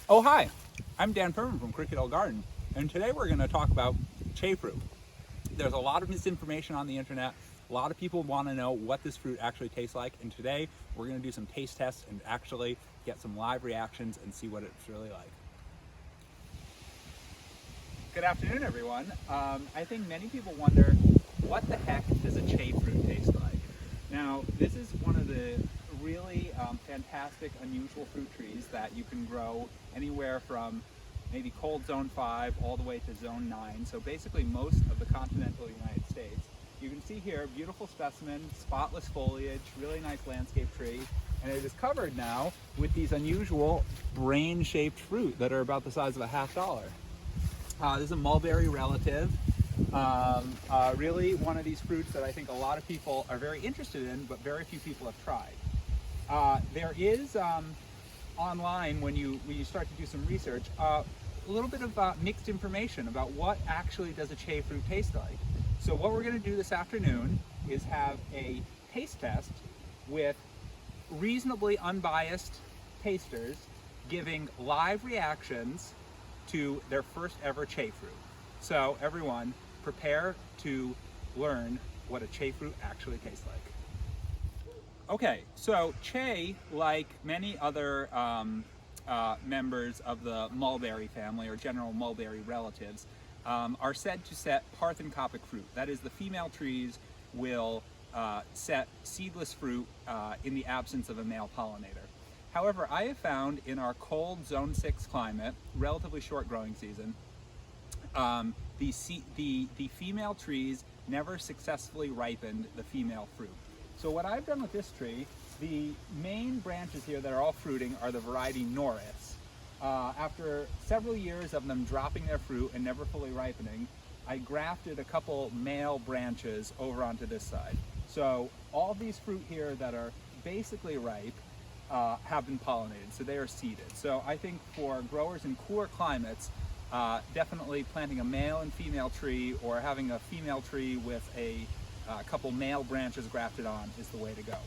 Oh, hi. I'm Dan Perman from Cricket Hill Garden, and today we're going to talk about Che fruit. There's a lot of misinformation on the internet. A lot of people want to know what this fruit actually tastes like, and today we're going to do some taste tests and actually get some live reactions and see what it's really like. Good afternoon, everyone. I think many people wonder, what the heck does a Che fruit taste like? Now, this is one of the really fantastic, unusual fruit trees that you can grow anywhere from maybe cold zone 5 all the way to zone 9. So basically most of the continental United States. You can see here, beautiful specimen, spotless foliage, really nice landscape tree. And it is covered now with these unusual brain-shaped fruit that are about the size of a $50. This is a mulberry relative. Really one of these fruits that I think a lot of people are very interested in, but very few people have tried. There is online, when you start to do some research, a little bit of mixed information about what actually does a Che fruit taste like. So what we're going to do this afternoon is have a taste test with reasonably unbiased tasters giving live reactions to their first ever Che fruit. So everyone, prepare to learn what a Che fruit actually tastes like. Okay, so Che, like many other members of the mulberry family or general mulberry relatives, are said to set parthenocopic fruit. That is, the female trees will set seedless fruit in the absence of a male pollinator. However, I have found in our cold zone 6 climate, relatively short growing season, the female trees never successfully ripened the female fruit. So what I've done with this tree, the main branches here that are all fruiting are the variety Norris. After several years of them dropping their fruit and never fully ripening, I grafted a couple male branches over onto this side. So all these fruit here that are basically ripe have been pollinated, so they are seeded. So I think for growers in cooler climates, definitely planting a male and female tree or having a female tree with a couple male branches grafted on is the way to go.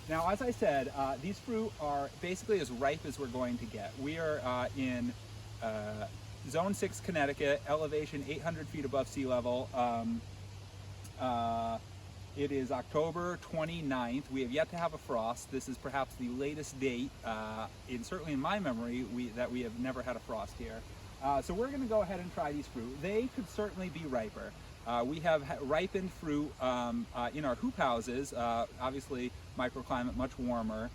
Now, as I said, these fruit are basically as ripe as we're going to get. We are in Zone 6 Connecticut, elevation 800 feet above sea level. It is October 29th. We have yet to have a frost. This is perhaps the latest date, certainly in my memory, that we have never had a frost here. So we're going to go ahead and try these fruit. They could certainly be riper. We have ripened fruit in our hoop houses, obviously microclimate much warmer,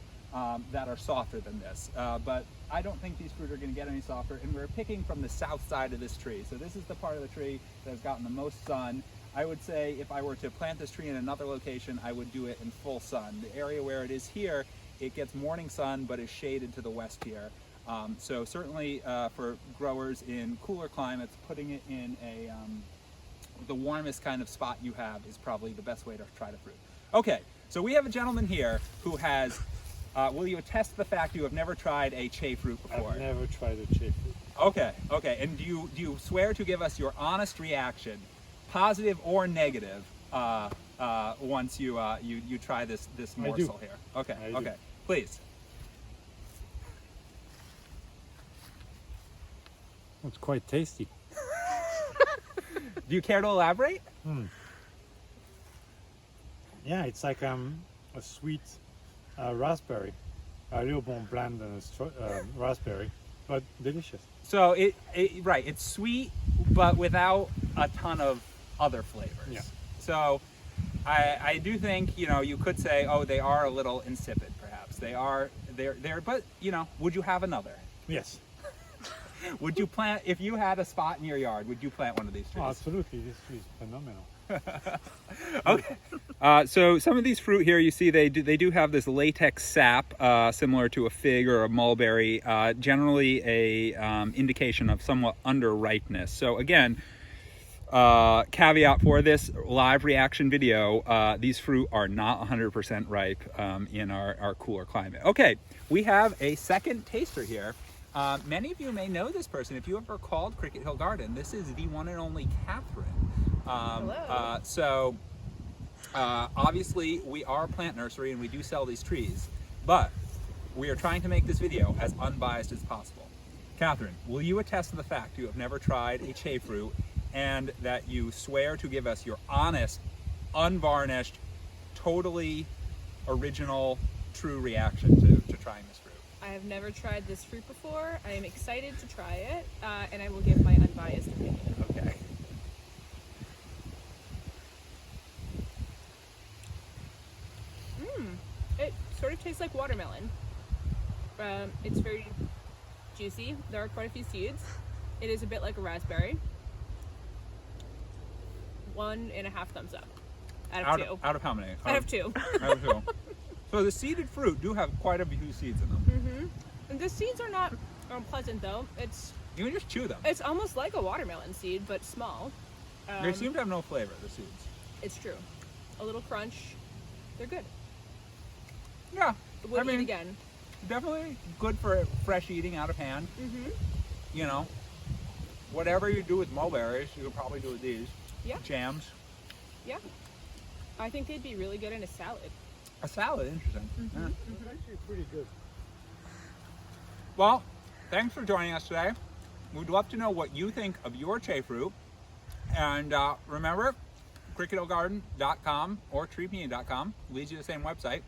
that are softer than this. But I don't think these fruit are going to get any softer, and we're picking from the south side of this tree. So this is the part of the tree that has gotten the most sun. I would say if I were to plant this tree in another location, I would do it in full sun. The area where it is here, it gets morning sun, but is shaded to the west here. So certainly for growers in cooler climates, putting it in the warmest kind of spot you have is probably the best way to try the fruit. Okay, so we have a gentleman here who has, will you attest the fact you have never tried a Che fruit before? I've never tried a Che fruit. Okay, okay, and do you swear to give us your honest reaction, positive or negative, once you try this morsel here? Okay, okay, please. It's quite tasty. Do you care to elaborate? Yeah, it's like a sweet raspberry, a little more bland than a raspberry, but delicious. So right, it's sweet, but without a ton of other flavors. Yeah. So I do think, you could say, oh, they are a little insipid, perhaps. They're, but would you have another? Yes. Would you plant, if you had a spot in your yard, would you plant one of these trees? Oh, absolutely, this tree is phenomenal. Okay. So some of these fruit here, you see they do have this latex sap, similar to a fig or a mulberry, generally a indication of somewhat under ripeness. So again, caveat for this live reaction video, these fruit are not 100% ripe in our cooler climate. Okay, we have a second taster here. Many of you may know this person. If you ever called Cricket Hill Garden, this is the one and only Catherine. Hello. Obviously we are a plant nursery and we do sell these trees, but we are trying to make this video as unbiased as possible. Catherine, will you attest to the fact you have never tried a Che fruit and that you swear to give us your honest, unvarnished, totally original, true reaction to trying this fruit? I have never tried this fruit before. I am excited to try it, and I will give my unbiased opinion. Okay. It sort of tastes like watermelon. It's very juicy. There are quite a few seeds. It is a bit like a raspberry. 1.5 thumbs up out of 2. Out of how many? Out of 2. Out of 2. So the seeded fruit do have quite a few seeds in them. And the seeds are not unpleasant though. You can just chew them. It's almost like a watermelon seed, but small. They seem to have no flavor, the seeds. It's true. A little crunch. They're good. Yeah. Would eat again. Definitely good for fresh eating out of hand. You know, whatever you do with mulberries, you could probably do with these. Yeah. Jams. Yeah. I think they'd be really good in a salad. A salad, interesting. Yeah. It's actually pretty good. Well, thanks for joining us today. We'd love to know what you think of your Che fruit. And remember, crickethillgarden.com or treepeony.com leads you to the same website.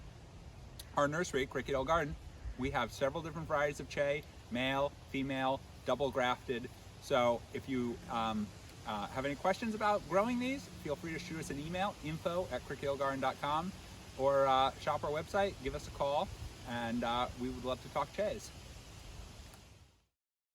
Our nursery, Cricket Hill Garden, we have several different varieties of Che, male, female, double grafted. So if you have any questions about growing these, feel free to shoot us an email, info@crickethillgarden.com, or shop our website, give us a call, and we would love to talk Che's.